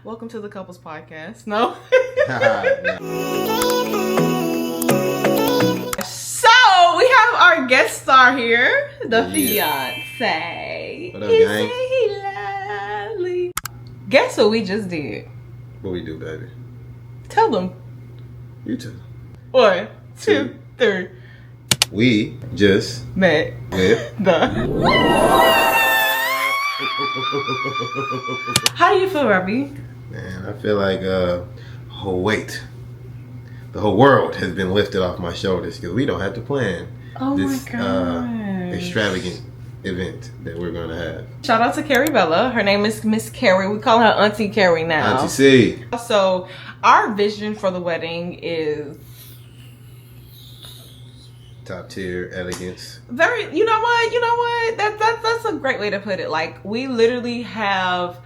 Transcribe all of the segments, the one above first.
Welcome to the Couples Podcast. No. So we have our guest star here, the fiance. What up, gang? He lovely. Guess what we just did? What we do, baby? Tell them. You too. 1, 2, 3. We just Met with the. How do you feel, Robbie? Man, I feel like whole weight, the whole world has been lifted off my shoulders because we don't have to plan this extravagant event that we're gonna have. Shout out to Carrie Bella. Her name is Miss Carrie. We call her Auntie Carrie now. Auntie C. So our vision for the wedding is Top tier elegance. very, you know what? That's a great way to put it. Like, we literally have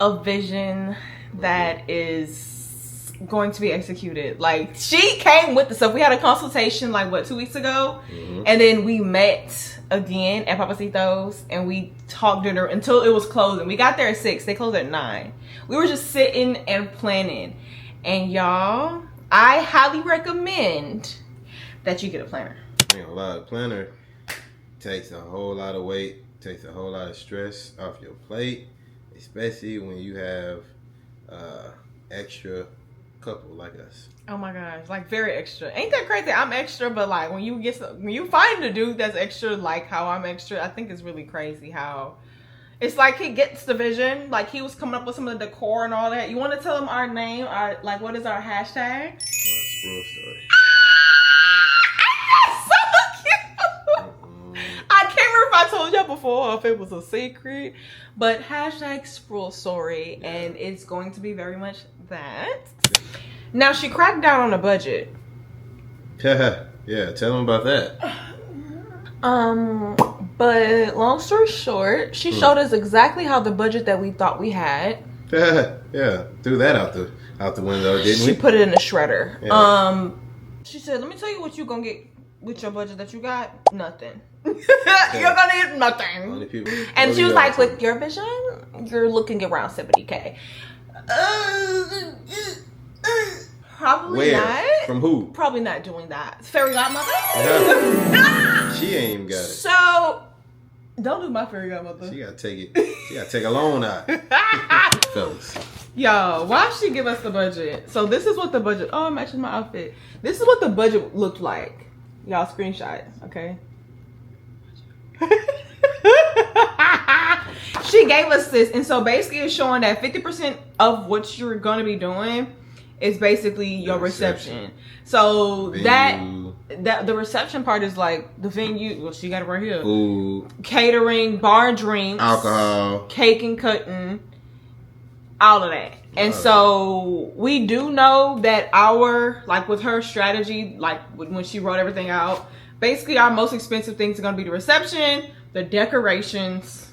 a vision that is going to be executed. Like, she came with the stuff. We had a consultation like 2 weeks ago, and then we met again at Papacitos and we talked to her until it was closing. We got there at 6. They closed at 9. We were just sitting and planning. And y'all, I highly recommend that you get a planner. Man, a lot of planner takes a whole lot of weight, takes a whole lot of stress off your plate, especially when you have extra couple like us. Oh my gosh, like very extra. Ain't that crazy? I'm extra, but like when you find a dude that's extra like how I'm extra, I think it's really crazy how it's like he gets the vision. Like, he was coming up with some of the decor and all that. You want to tell him our name? What is our hashtag? Real story. I can't remember if I told y'all before or if it was a secret, but hashtag Sproul Story, and it's going to be very much that. Now, she cracked down on the budget. Yeah, tell them about that. But long story short, she showed us exactly how the budget that we thought we had. Yeah, threw that out the window, didn't we? She put it in the shredder. Yeah. She said, "Let me tell you what you're gonna get with your budget that you got. Nothing. You're gonna get nothing." And she was like, "With your vision, you're looking around 70K." Probably Where? not. From who? Probably not doing that. Fairy godmother. She ain't even got it. So don't do my fairy godmother. She gotta take it. She gotta take a loan out. Fellas. Yo, why she give us the budget? So this is what the budget. Oh, it matches my outfit. This is what the budget looked like. Y'all screenshot, okay? She gave us this, and so basically it's showing that 50% of what you're gonna be doing is basically your reception. So venue. that the reception part is like the venue. Well, she got it right here. Food, catering, bar and drinks, alcohol, cake and cutting, all of that. And so we do know that with her strategy, like when she wrote everything out, basically our most expensive things are going to be the reception, the decorations,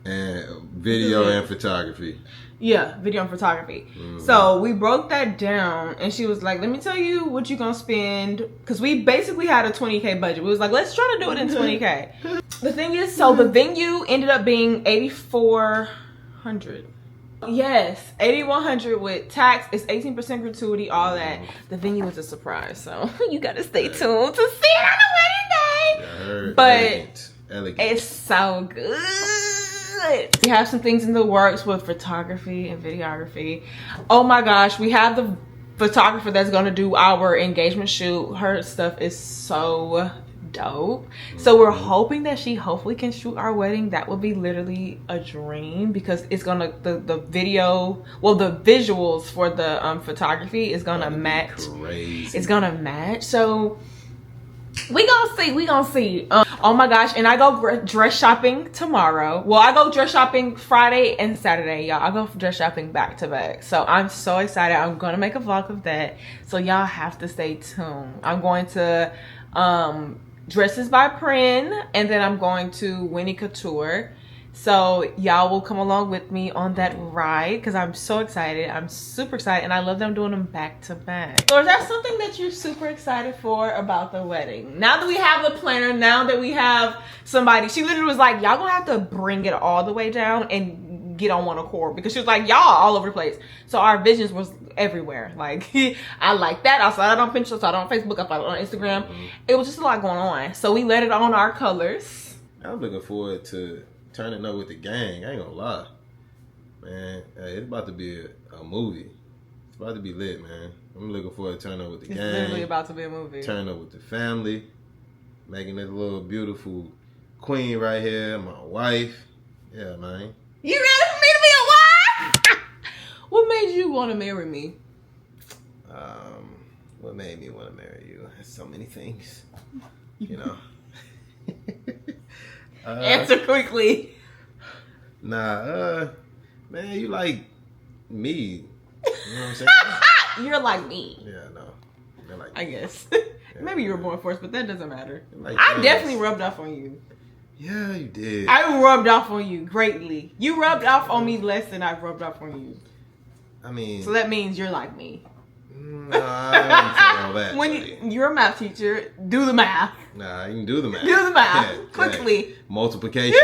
and video and photography. Yeah, video and photography. So we broke that down, and she was like, "Let me tell you what you're gonna spend," because we basically had a 20K budget. We was like, "Let's try to do it in 20K." The thing is, so the venue ended up being 8,400. Yes, 8,100 with tax. It's 18% gratuity, all that. The venue was a surprise, so you gotta stay tuned to see it on the wedding day. I heard. But elegant. It's so good. We have some things in the works with photography and videography. Oh my gosh, we have the photographer that's going to do our engagement shoot. Her stuff is so dope. So we're hoping that she hopefully can shoot our wedding. That would be literally a dream, because it's gonna the video, well, the visuals for the photography is gonna match. Crazy. It's gonna match. So we gonna see. Oh my gosh, and I go dress shopping tomorrow. Well, I go dress shopping Friday and Saturday, y'all. I go dress shopping back to back. So I'm so excited. I'm gonna make a vlog of that. So y'all have to stay tuned. I'm going to Dresses by Prin, and then I'm going to Winnie Couture. So y'all will come along with me on that ride, because I'm so excited. I'm super excited, and I love them doing them back to back. So is there something that you're super excited for about the wedding? Now that we have the planner, now that we have somebody, she literally was like, y'all gonna have to bring it all the way down and get on one accord because she was like, y'all all over the place. So our visions was everywhere. Like, I like that. I saw it on Pinterest. I saw it on Facebook. I saw it on Instagram. Mm-hmm. It was just a lot going on. So we let it on our colors. I'm looking forward to turning up with the gang. I ain't gonna lie. Man, hey, it's about to be a movie. It's about to be lit, man. I'm looking forward to turning up with the gang. It's literally about to be a movie. Turning up with the family. Making this little beautiful queen right here, my wife. Yeah, man. You ready for me to be a wife? What made you want to marry me? What made me want to marry you? So many things, you know. Answer quickly. Nah, man, you like me. You know what I'm saying? You're like me. Yeah, no. You're like I guess. Maybe you were born first, but that doesn't matter. Like I definitely rubbed off on you. Yeah, you did. I rubbed off on you greatly. You rubbed off on me less than I rubbed off on you. I mean, so that means you're like me. No, I wouldn't say all that. When you're a math teacher, do the math. Nah, you can do the math. Do the math quickly. Yeah. Multiplication.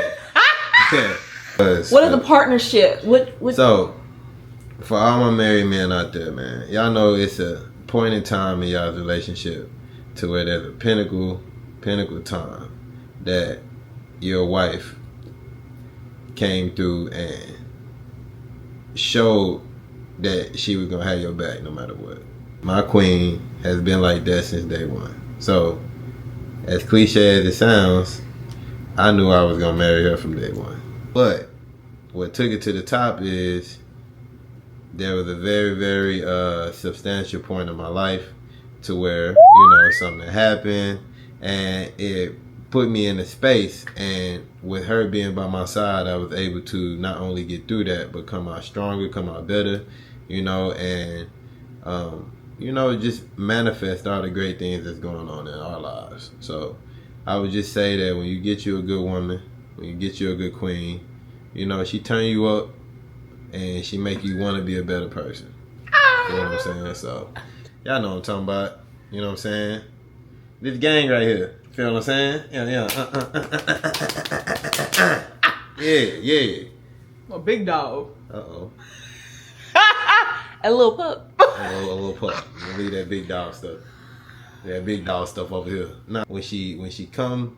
Yeah. What is the partnership? What? So, for all my married men out there, man, y'all know it's a point in time in y'all's relationship to where there's a pinnacle time that your wife came through and showed that she was gonna have your back no matter what. My queen has been like that since day one. So, as cliche as it sounds, I knew I was gonna marry her from day one. But what took it to the top is there was a very, very substantial point in my life to where, something happened and it put me in a space, and with her being by my side, I was able to not only get through that, but come out stronger, come out better, and just manifest all the great things that's going on in our lives. So I would just say that when you get you a good woman, when you get you a good queen, she turn you up and she make you want to be a better person. You know what I'm saying? So y'all know what I'm talking about. You know what I'm saying? This gang right here. Feel what I'm saying? Yeah. Yeah. A big dog. Uh-oh. A little pup. A little pup. Leave that big dog stuff. That big dog stuff over here. Now, when she come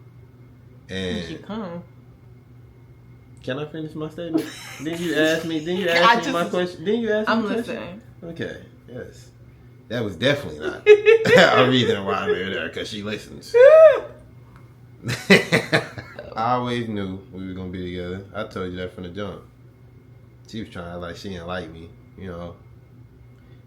and... When she come? Can I finish my statement? Didn't you ask me my question? Didn't you ask me I'm listening. Okay, yes. That was definitely not a reason why I married her, because she listens. I always knew we were going to be together. I told you that from the jump. She was trying like she didn't like me,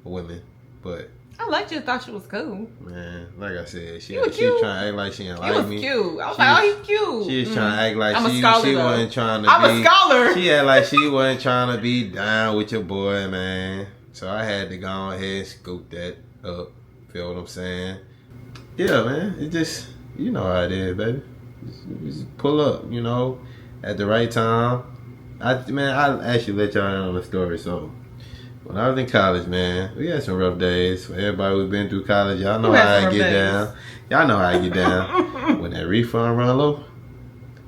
women. But I liked you. Thought she was cool. Man, like I said, she was trying to act like she didn't like me. He was cute. I was like, oh, he's cute. She was trying to act like she wasn't trying to I'm a scholar. She act like she wasn't trying to be down with your boy, man. So I had to go ahead and scoop that up. Feel what I'm saying? Yeah, man. It just, you know how it is, baby. Just pull up, at the right time. I'll actually let y'all in on the story. So, when I was in college, man, we had some rough days. For everybody who's been through college, y'all know how I get down. Y'all know how I get down. When that refund run low,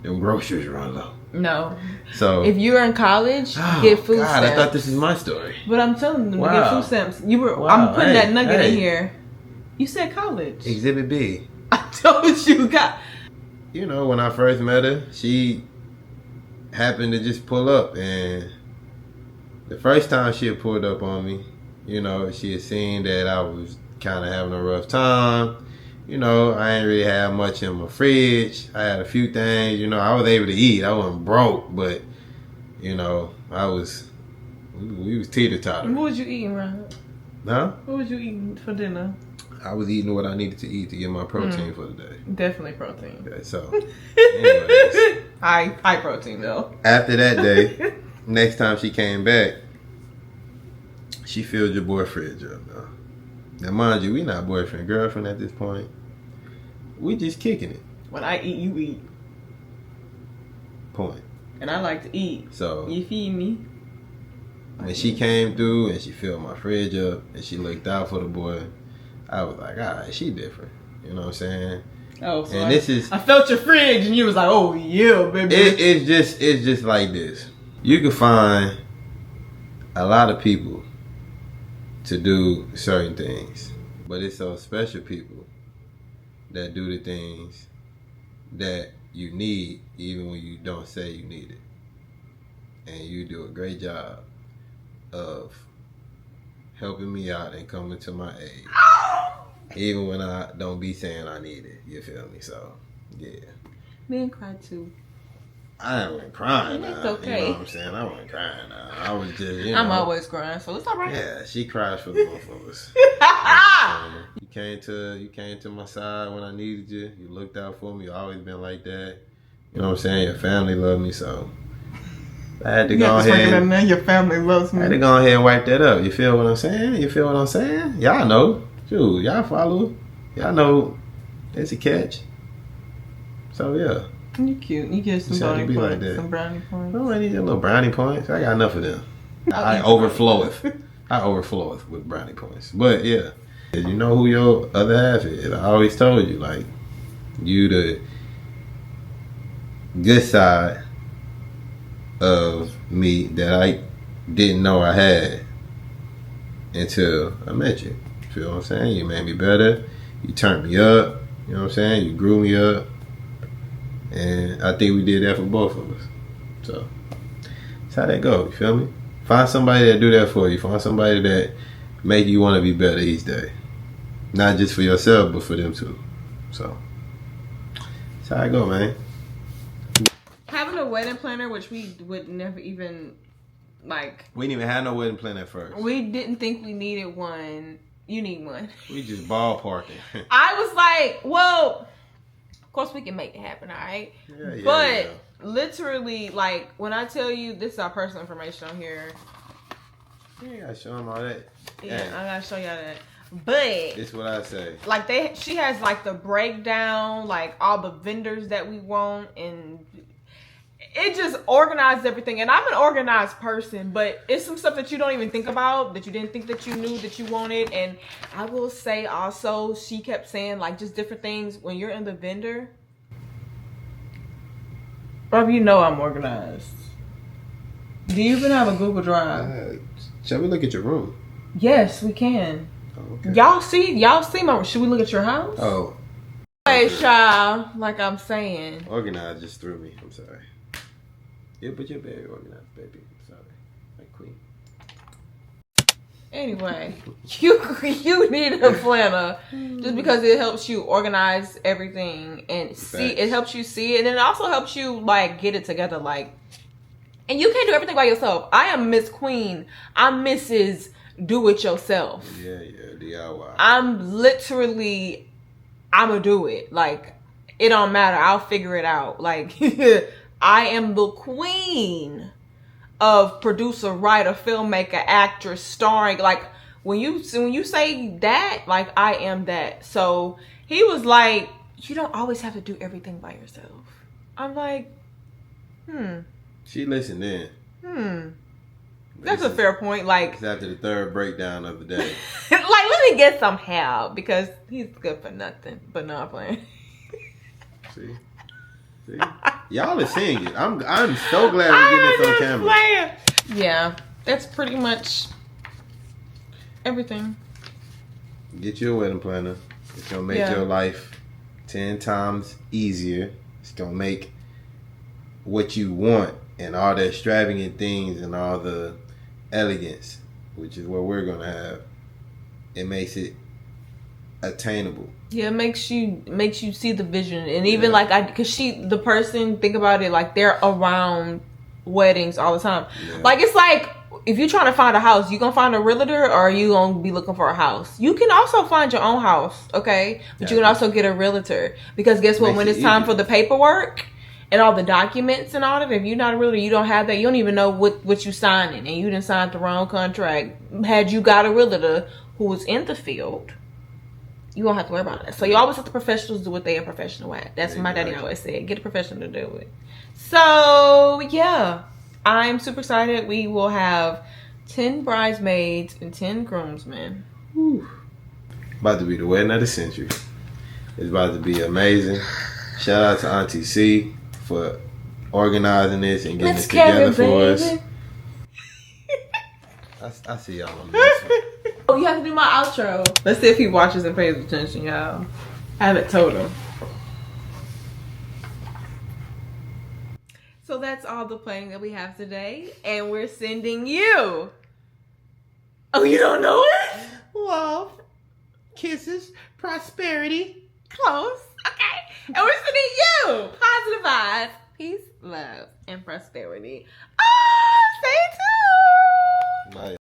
them groceries run low. No. So if you're in college, get food stamps. I thought this is my story. But I'm telling them to get food stamps. I'm putting that nugget in here. You said college. Exhibit B. I told you got. When I first met her, she happened to just pull up, and the first time she had pulled up on me, she had seen that I was kind of having a rough time. I ain't really have much in my fridge. I had a few things, I was able to eat. I wasn't broke, but, we was teeter-totter. What was you eating, Ryan? Huh? What was you eating for dinner? I was eating what I needed to eat to get my protein for the day. Definitely protein. Okay, so, anyways. High protein, though. After that day, next time she came back, she filled your boy fridge up, though. Now, mind you, we not boyfriend, girlfriend at this point. We just kicking it. When I eat, you eat. Point. And I like to eat. So you feed me. When she came through and she filled my fridge up and she looked out for the boy, I was like, all right, she different. You know what I'm saying? Oh, so and I felt your fridge and you was like, oh yeah, baby. It's just like this. you can find a lot of people to do certain things, but it's those special people that do the things that you need even when you don't say you need it. And you do a great job of helping me out and coming to my aid. Even when I don't be saying I need it. You feel me? So, yeah. Me and cry too. I wasn't crying. It's now. okay. You know what I'm saying? I wasn't crying. Now. I was just, you know. I'm always crying, so it's all right. Yeah, she cries for the both of us. You came to my side when I needed you. You looked out for me. You always been like that. You know what I'm saying? Your family loved me, so I had to go ahead. And your family loves me. I had to go ahead and wipe that up. You feel what I'm saying? Y'all know. Shoot, y'all follow. Y'all know it's a catch. So yeah. You cute. You get some brownie points. Like that. Some brownie points. No, I need a little brownie points. I got enough of them. I overfloweth with brownie points. But yeah, you know who your other half is. I always told you, like, you the good side of me that I didn't know I had until I met you. Feel what I'm saying? You made me better. You turned me up. You know what I'm saying? You grew me up. And I think we did that for both of us. So that's how that go. You feel me? Find somebody that do that for you. Find somebody that make you want to be better each day. Not just for yourself, but for them too. So that's how I go, man. Having a wedding planner, which we would never even like. We didn't even have no wedding planner at first. We didn't think we needed one. You need one. We just ballparking. I was like, well, of course we can make it happen, all right? Yeah, but literally, like, when I tell you this is our personal information on here. Yeah, you gotta show them all that. Yeah, I gotta show y'all that. But it's what I say. Like she has like the breakdown, like all the vendors that we want, and it just organized everything. And I'm an organized person, but it's some stuff that you don't even think about, that you didn't think that you knew that you wanted. And I will say also, she kept saying like just different things when you're in the vendor. Bro, you know I'm organized. Do you even have a Google Drive? Shall we look at your room? Yes, we can. Oh, okay. Y'all see my, should we look at your house? Oh. Hey, child, like I'm saying. Organized just threw me. I'm sorry. Yeah, but you're very organized, baby. I'm sorry. Like queen. Anyway, you need a planner just because it helps you organize everything and see. It helps you see it, and it also helps you like get it together. Like, and you can't do everything by yourself. I am Miss Queen. I'm Mrs. Do It Yourself. Yeah, DIY. I'ma do it. Like, it don't matter. I'll figure it out. Like, I am the queen of producer, writer, filmmaker, actress, starring. Like, when you say that, like, I am that. So he was like, you don't always have to do everything by yourself. I'm like, She listened in. That's a fair point. Like, it's after the third breakdown of the day. like, let me get some help because he's good for nothing. But no, I'm playing. See, y'all are seeing it. I'm so glad we're getting this on camera. Playing. Yeah, that's pretty much everything. Get you a wedding planner. It's gonna make your life 10 times easier. It's gonna make what you want and all the extravagant things and all the elegance, which is what we're gonna have. It makes it attainable. Yeah, it makes you see the vision. And even like the person, think about it, like they're around weddings all the time. Yeah. Like, it's like, if you're trying to find a house, you gonna find a realtor or are you gonna be looking for a house? You can also find your own house, okay? But you can also get a realtor, because guess what? When it's time for the paperwork and all the documents and all that, if you're not a realtor, you don't have that. You don't even know what you signing, and you didn't sign the wrong contract. Had you got a realtor who was in the field, you won't have to worry about that. So you always have the professionals do what they are professional at. That's what my daddy always said. Get a professional to do it. So yeah, I'm super excited. We will have 10 bridesmaids and 10 groomsmen. Whew. About to be the wedding of the century. It's about to be amazing. Shout out to Auntie C for organizing this and getting Let's it together carry, for baby. us. I see y'all on this one. Oh, you have to do my outro. Let's see if he watches and pays attention, y'all. I haven't told him. So that's all the playing that we have today. And we're sending you. Oh, you don't know it? Love, kisses, prosperity. Close. Okay. And we're sending you positive vibes, peace, love, and prosperity. Oh, stay tuned. Bye.